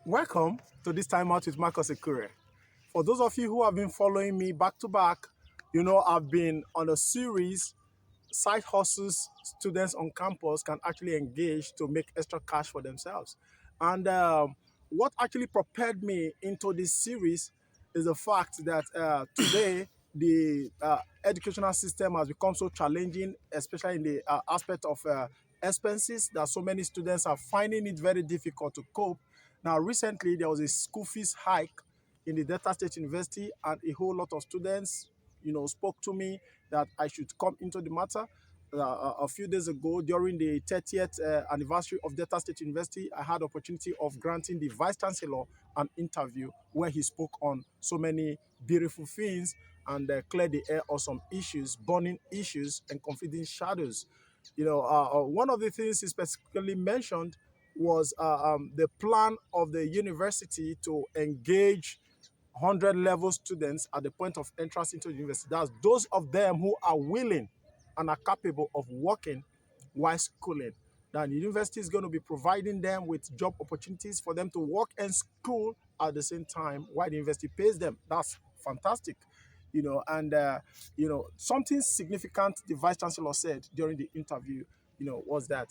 Welcome to this time out with Marcus Ekure. For those of you who have been following me back to back, you know I've been on a series, side hustles students on campus can actually engage to make extra cash for themselves. And what actually propelled me into this series is the fact that today the educational system has become so challenging, especially in the aspect of expenses, that so many students are finding it very difficult to cope. Now, recently there was a school fees hike in the Delta State University, and a whole lot of students, spoke to me that I should come into the matter. A few days ago, during the 30th anniversary of Delta State University, I had the opportunity of granting the Vice Chancellor an interview where he spoke on so many beautiful things and cleared the air of some issues, burning issues and confiding shadows. One of the things he specifically mentioned was the plan of the university to engage 100 level students at the point of entrance into the university. That's those of them who are willing and are capable of working while schooling. Then the university is going to be providing them with job opportunities for them to work and school at the same time while the university pays them. That's fantastic. Something significant the vice chancellor said during the interview, was that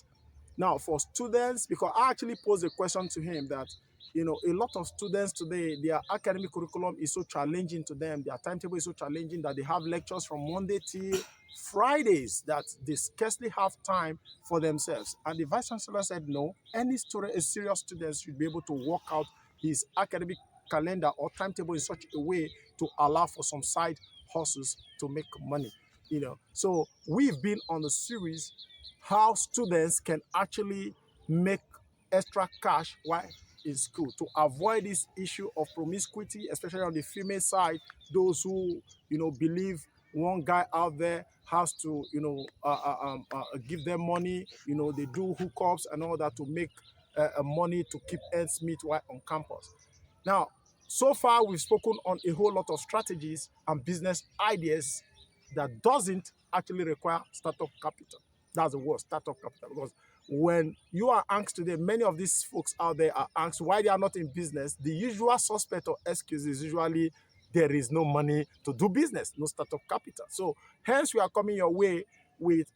now for students, because I actually posed a question to him that, a lot of students today, their academic curriculum is so challenging to them, their timetable is so challenging that they have lectures from Monday till Fridays that they scarcely have time for themselves. And the vice chancellor said, no, any student, a serious student should be able to work out his academic calendar or timetable in such a way to allow for some side hustles to make money. So we've been on the series how students can actually make extra cash while in school to avoid this issue of promiscuity, especially on the female side. Those who believe one guy out there has to give them money. They do hookups and all that to make money to keep ends meet while on campus. Now, so far we've spoken on a whole lot of strategies and business ideas that doesn't actually require startup capital. That's the word, startup capital. Because when you are asked today, many of these folks out there are asked why they are not in business. The usual suspect or excuse is usually there is no money to do business, no startup capital. So hence we are coming your way with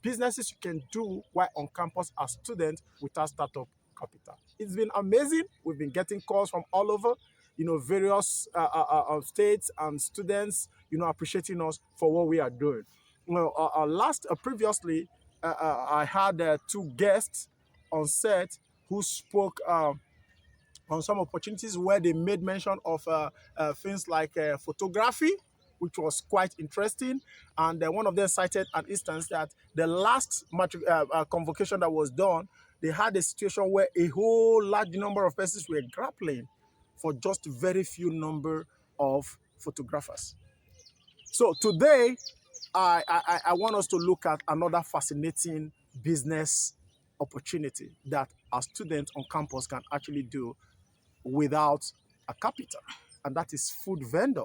businesses you can do while on campus as students without startup capital. It's been amazing. We've been getting calls from all over, various states and students, appreciating us for what we are doing. Previously, I had two guests on set who spoke on some opportunities where they made mention of things like photography, which was quite interesting. And one of them cited an instance that the last convocation that was done, they had a situation where a whole large number of persons were grappling for just very few number of photographers. So today, I want us to look at another fascinating business opportunity that our students on campus can actually do without a capital, and that is food vendor.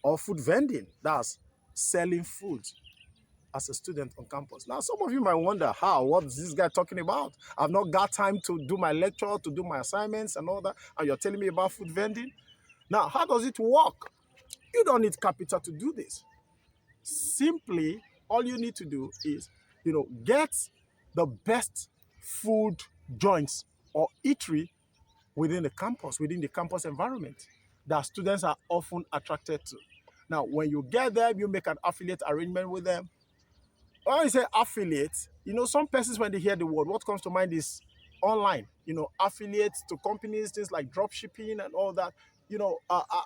Or food vending. That's selling food as a student on campus. Now, some of you might wonder what is this guy talking about? I've not got time to do my lecture, to do my assignments and all that, and you're telling me about food vending? Now, how does it work? You don't need capital to do this. Simply, all you need to do is, get the best food joints or eatery within the campus environment that students are often attracted to. Now, when you get them, you make an affiliate arrangement with them. When you say affiliate, some persons, when they hear the word, what comes to mind is online, affiliates to companies, things like drop shipping and all that.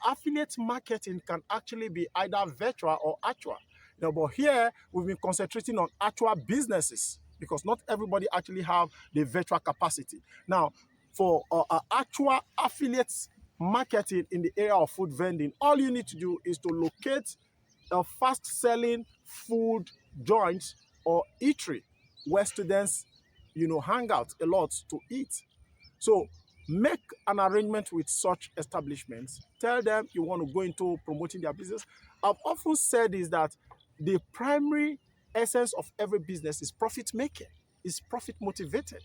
Affiliate marketing can actually be either virtual or actual. But here we've been concentrating on actual businesses because not everybody actually have the virtual capacity. Now, for actual affiliates marketing in the area of food vending, all you need to do is to locate a fast-selling food joint or eatery where students, hang out a lot to eat. So make an arrangement with such establishments. Tell them you want to go into promoting their business. I've often said is that the primary essence of every business is profit making, is profit motivated.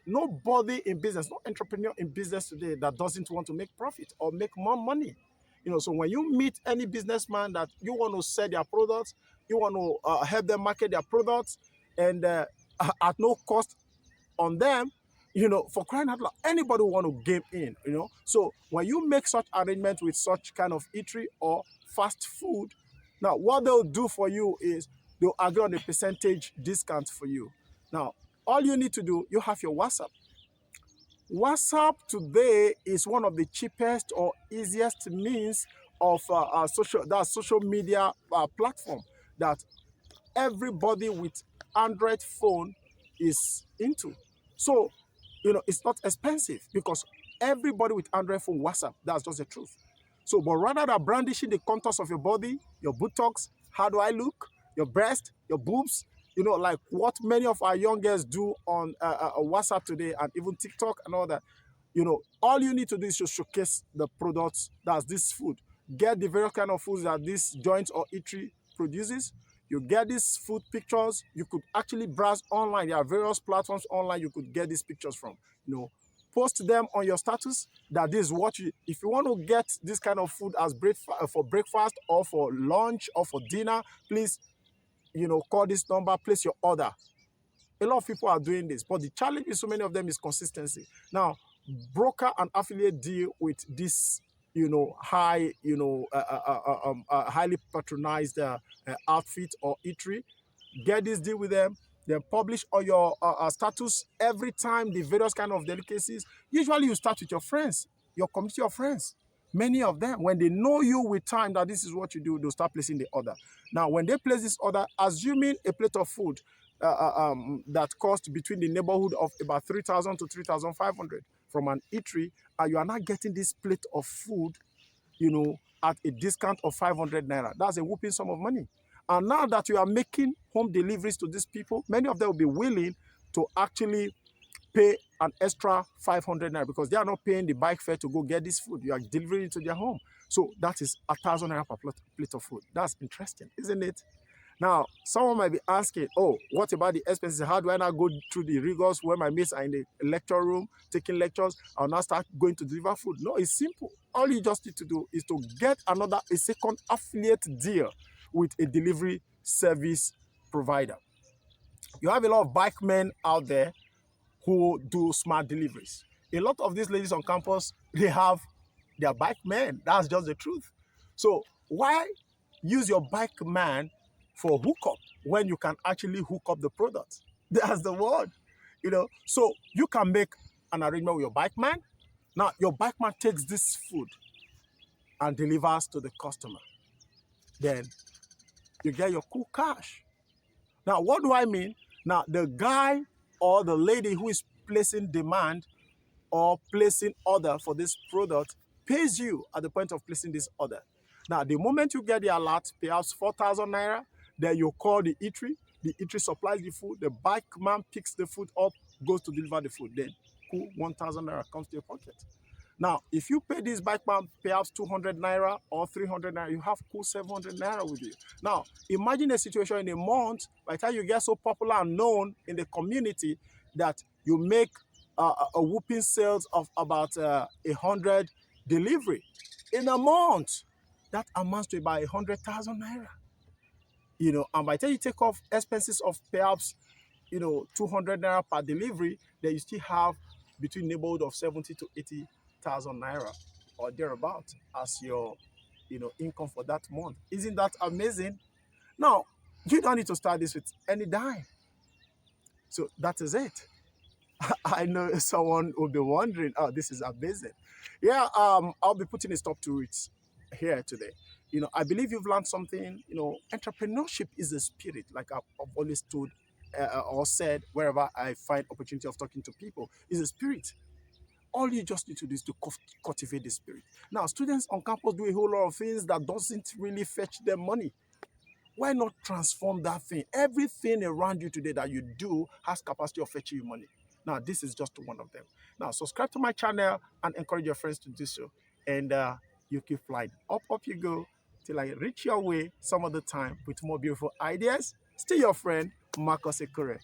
Nobody in business, no entrepreneur in business today that doesn't want to make profit or make more money. So when you meet any businessman that you want to sell their products, you want to help them market their products, and at no cost on them, for crying out loud, anybody want to game in. So when you make such arrangement with such kind of eatery or fast food, now what they'll do for you is they'll agree on a percentage discount for you. Now, all you need to do, you have your WhatsApp. WhatsApp today is one of the cheapest or easiest means of social media platform that everybody with Android phone is into. So, it's not expensive because everybody with Android phone WhatsApp. That's just the truth. So, but rather than brandishing the contours of your body, your buttocks, how do I look, your breast, your boobs, like what many of our young girls do on WhatsApp today and even TikTok and all that, all you need to do is to showcase the products, that's this food. Get the various kind of foods that this joint or eatery produces. You get these food pictures. You could actually browse online. There are various platforms online you could get these pictures from. Post them on your status that this is what you, if you want to get this kind of food as for breakfast or for lunch or for dinner, please, call this number, place your order. A lot of people are doing this, but the challenge with so many of them is consistency. Now, broker and affiliate deal with this, highly patronized outfit or eatery. Get this deal with them. Then publish on your status every time the various kind of delicacies. Usually, you start with your friends, your community of friends. Many of them, when they know you with time that this is what you do, they'll start placing the order. Now, when they place this order, assuming a plate of food that cost between the neighborhood of about 3,000 to 3,500 from an eatery, and you are not getting this plate of food, at a discount of 500 naira. That's a whooping sum of money. And now that you are making home deliveries to these people, many of them will be willing to actually pay an extra 500 naira because they are not paying the bike fare to go get this food. You are delivering it to their home. So that is 1,000 naira per plate of food. That's interesting, isn't it? Now, someone might be asking, oh, what about the expenses? How do I now go through the rigors when my mates are in the lecture room taking lectures? I'll now start going to deliver food. No, it's simple. All you just need to do is to get a second affiliate deal with a delivery service provider. You have a lot of bike men out there who do smart deliveries. A lot of these ladies on campus, they have their bike men. That's just the truth. So why use your bike man for hookup when you can actually hook up the product? That's the word. So you can make an arrangement with your bike man. Now your bike man takes this food and delivers to the customer. Then you get your cool cash. Now, what do I mean? Now, the guy or the lady who is placing demand or placing order for this product pays you at the point of placing this order. Now, the moment you get the alert, perhaps 4,000 naira, then you call the eatery supplies the food, the bike man picks the food up, goes to deliver the food, then cool 1,000 naira comes to your pocket. Now, if you pay this bike man perhaps 200 naira or 300 naira, you have cool 700 naira with you. Now, imagine a situation in a month, by the time you get so popular and known in the community that you make a whooping sales of about 100 delivery in a month. That amounts to about 100,000 naira. And by the time you take off expenses of perhaps 200 naira per delivery, then you still have between neighborhood of 70 to 80,000 naira or thereabout as your income for that month. Isn't that amazing? Now, you don't need to start this with any dime. So that is it. I know someone will be wondering, oh, this is amazing. Yeah, I'll be putting a stop to it here today. I believe you've learned something. Entrepreneurship is a spirit, like I've always told or said wherever I find opportunity of talking to people, is a spirit. All you just need to do is to cultivate the spirit. Now, students on campus do a whole lot of things that doesn't really fetch them money. Why not transform that thing? Everything around you today that you do has capacity of fetching you money. Now, this is just one of them. Now, subscribe to my channel and encourage your friends to do so. And you keep flying. Up you go till I reach your way some other time with more beautiful ideas. Still your friend, Marcus Ekure.